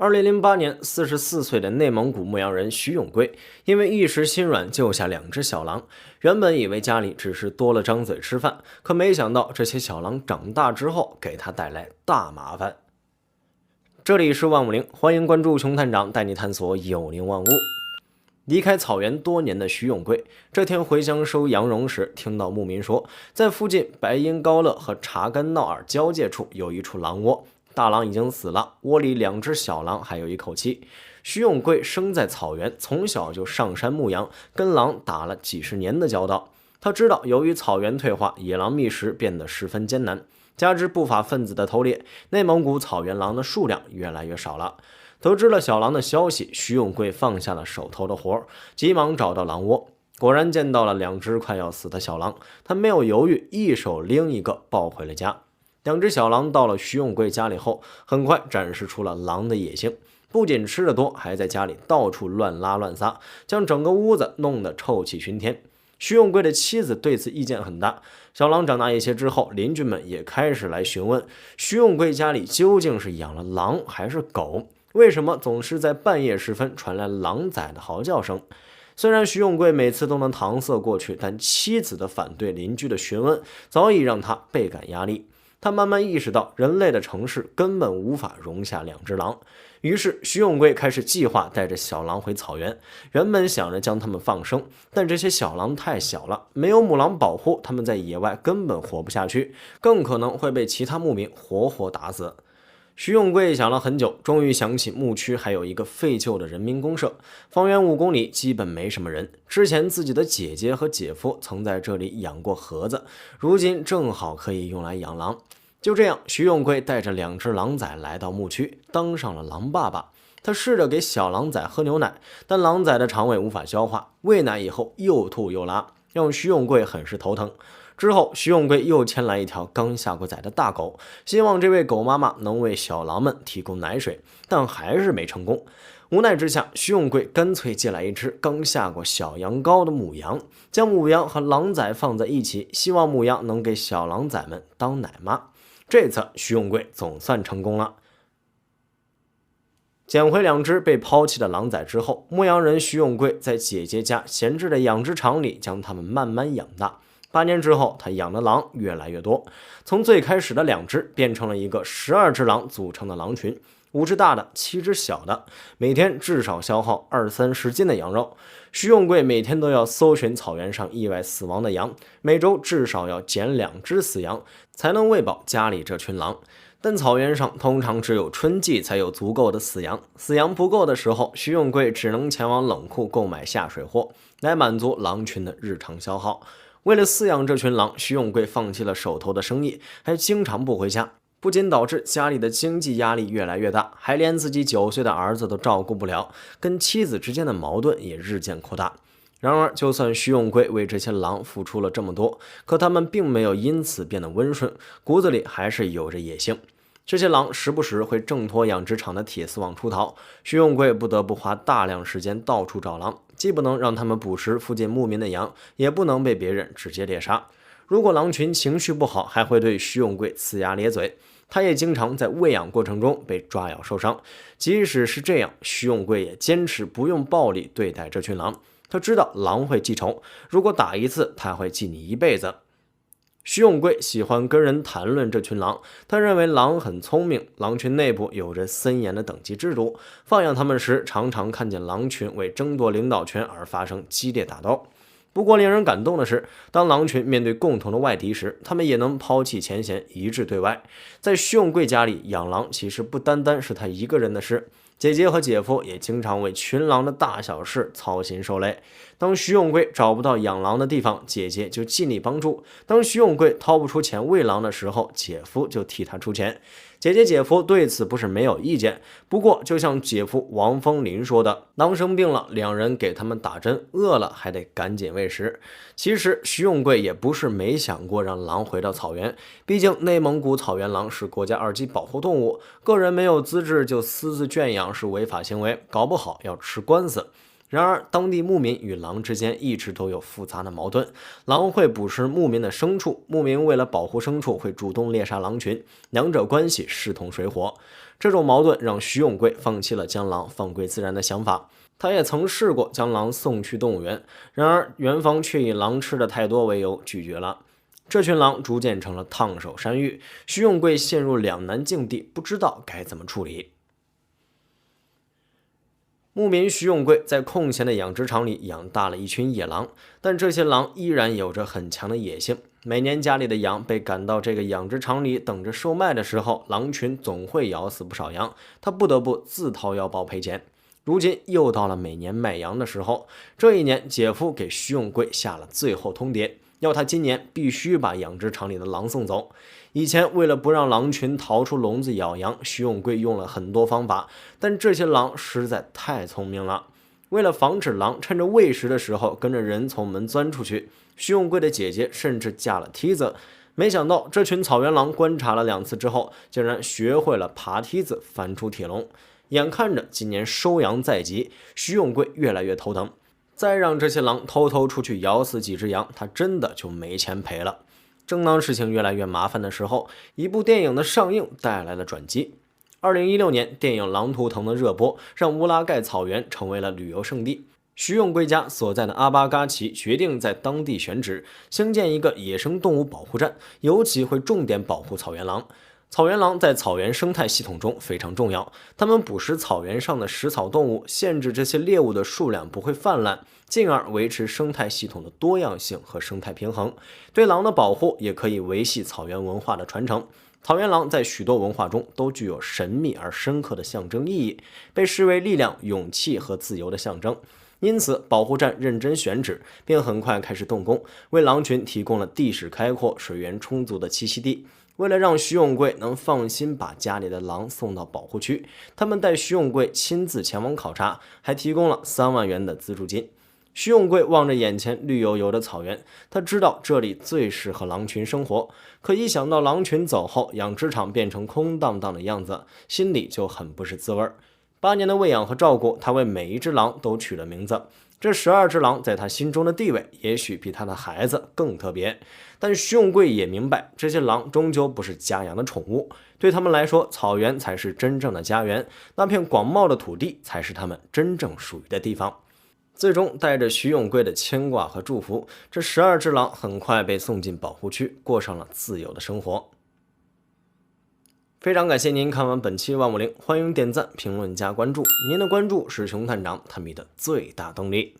2008年，44岁的内蒙古牧羊人徐永贵因为一时心软救下2只小狼。原本以为家里只是多了张嘴吃饭，可没想到这些小狼长大之后给他带来大麻烦。这里是万物灵，欢迎关注熊探长带你探索有灵万物。离开草原多年的徐永贵，这天回乡收羊绒时，听到牧民说，在附近白音高勒和查干闹尔交界处有一处狼窝。大狼已经死了，窝里2只小狼还有一口气。徐永贵生在草原，从小就上山牧羊，跟狼打了几十年的交道。他知道，由于草原退化，野狼觅食变得十分艰难，加之不法分子的偷猎，内蒙古草原狼的数量越来越少了。得知了小狼的消息，徐永贵放下了手头的活，急忙找到狼窝，果然见到了2只快要死的小狼。他没有犹豫，一手拎一个抱回了家。2只小狼到了徐永贵家里后，很快展示出了狼的野性，不仅吃得多，还在家里到处乱拉乱撒，将整个屋子弄得臭气熏天。徐永贵的妻子对此意见很大。小狼长大一些之后，邻居们也开始来询问徐永贵家里究竟是养了狼还是狗，为什么总是在半夜时分传来狼崽的嚎叫声。虽然徐永贵每次都能搪塞过去，但妻子的反对、邻居的询问早已让他倍感压力。他慢慢意识到，人类的城市根本无法容下2只狼。于是徐永贵开始计划带着小狼回草原。原本想着将它们放生，但这些小狼太小了，没有母狼保护，它们在野外根本活不下去，更可能会被其他牧民活活打死。徐永贵想了很久，终于想起牧区还有一个废旧的人民公社，方圆5公里基本没什么人。之前自己的姐姐和姐夫曾在这里养过盒子，如今正好可以用来养狼。就这样，徐永贵带着2只狼崽来到牧区，当上了狼爸爸。他试着给小狼崽喝牛奶，但狼崽的肠胃无法消化，喂奶以后又吐又拉，让徐永贵很是头疼。之后，徐永贵又牵来一条刚下过崽的大狗，希望这位狗妈妈能为小狼们提供奶水，但还是没成功。无奈之下，徐永贵干脆借来一只刚下过小羊羔的母羊，将母羊和狼崽放在一起，希望母羊能给小狼崽们当奶妈。这次徐永贵总算成功了。捡回2只被抛弃的狼崽之后，牧羊人徐永贵在姐姐家闲置的养殖场里将它们慢慢养大。8年之后，他养的狼越来越多，从最开始的2只变成了一个12只狼组成的狼群，5只大的，7只小的，每天至少消耗20-30斤的羊肉。徐永贵每天都要搜寻草原上意外死亡的羊，每周至少要捡2只死羊，才能喂饱家里这群狼。但草原上通常只有春季才有足够的死羊，死羊不够的时候，徐永贵只能前往冷库购买下水货，来满足狼群的日常消耗。为了饲养这群狼，徐永贵放弃了手头的生意，还经常不回家，不仅导致家里的经济压力越来越大，还连自己9岁的儿子都照顾不了，跟妻子之间的矛盾也日渐扩大。然而，就算徐永贵为这些狼付出了这么多，可他们并没有因此变得温顺，骨子里还是有着野性。这些狼时不时会挣脱养殖场的铁丝网出逃，徐永贵不得不花大量时间到处找狼，既不能让他们捕食附近牧民的羊，也不能被别人直接猎杀。如果狼群情绪不好，还会对徐永贵呲牙咧嘴。他也经常在喂养过程中被抓咬受伤。即使是这样，徐永贵也坚持不用暴力对待这群狼。他知道狼会记仇，如果打一次，他会记你一辈子。徐永贵喜欢跟人谈论这群狼，他认为狼很聪明，狼群内部有着森严的等级制度，放养它们时常常看见狼群为争夺领导权而发生激烈打斗。不过令人感动的是，当狼群面对共同的外敌时，他们也能抛弃前嫌，一致对外。在徐永贵家里，养狼其实不单单是他一个人的事，姐姐和姐夫也经常为群狼的大小事操心受累。当徐永贵找不到养狼的地方，姐姐就尽力帮助；当徐永贵掏不出钱喂狼的时候，姐夫就替他出钱。姐姐姐夫对此不是没有意见，不过就像姐夫王风林说的，狼生病了，2人给他们打针，饿了还得赶紧喂食。其实徐永贵也不是没想过让狼回到草原，毕竟内蒙古草原狼是国家2级保护动物，个人没有资质就私自圈养是违法行为，搞不好要吃官司。然而，当地牧民与狼之间一直都有复杂的矛盾。狼会捕食牧民的牲畜，牧民为了保护牲畜会主动猎杀狼群，两者关系势同水火。这种矛盾让徐永贵放弃了将狼放归自然的想法。他也曾试过将狼送去动物园，然而园方却以狼吃的太多为由拒绝了。这群狼逐渐成了烫手山芋，徐永贵陷入两难境地，不知道该怎么处理。牧民徐永贵在空闲的养殖场里养大了一群野狼，但这些狼依然有着很强的野性。每年家里的羊被赶到这个养殖场里等着售卖的时候，狼群总会咬死不少羊，他不得不自掏腰包赔钱。如今又到了每年卖羊的时候，这一年姐夫给徐永贵下了最后通牒，要他今年必须把养殖场里的狼送走。以前为了不让狼群逃出笼子咬羊，徐永贵用了很多方法，但这些狼实在太聪明了。为了防止狼趁着喂食的时候跟着人从门钻出去，徐永贵的姐姐甚至架了梯子。没想到这群草原狼观察了2次之后，竟然学会了爬梯子翻出铁笼。眼看着今年收羊在即，徐永贵越来越头疼。再让这些狼偷偷出去咬死几只羊，他真的就没钱赔了。正当事情越来越麻烦的时候，一部电影的上映带来了转机。2016年，电影《狼图腾》的热播，让乌拉盖草原成为了旅游胜地。徐永贵家所在的阿巴嘎奇决定在当地选址兴建一个野生动物保护站，尤其会重点保护草原狼。草原狼在草原生态系统中非常重要，它们捕食草原上的食草动物，限制这些猎物的数量不会泛滥，进而维持生态系统的多样性和生态平衡。对狼的保护也可以维系草原文化的传承。草原狼在许多文化中都具有神秘而深刻的象征意义，被视为力量、勇气和自由的象征。因此，保护站认真选址，并很快开始动工，为狼群提供了地势开阔、水源充足的栖息地。为了让徐永贵能放心把家里的狼送到保护区，他们带徐永贵亲自前往考察，还提供了3万元的资助金。徐永贵望着眼前绿油油的草原，他知道这里最适合狼群生活，可一想到狼群走后，养殖场变成空荡荡的样子，心里就很不是滋味。8年的喂养和照顾，他为每一只狼都取了名字。这12只狼在他心中的地位，也许比他的孩子更特别。但徐永贵也明白，这些狼终究不是家养的宠物，对他们来说，草原才是真正的家园，那片广袤的土地才是他们真正属于的地方。最终，带着徐永贵的牵挂和祝福，这12只狼很快被送进保护区，过上了自由的生活。非常感谢您看完本期万物灵，欢迎点赞、评论、加关注，您的关注是熊探长探秘的最大动力。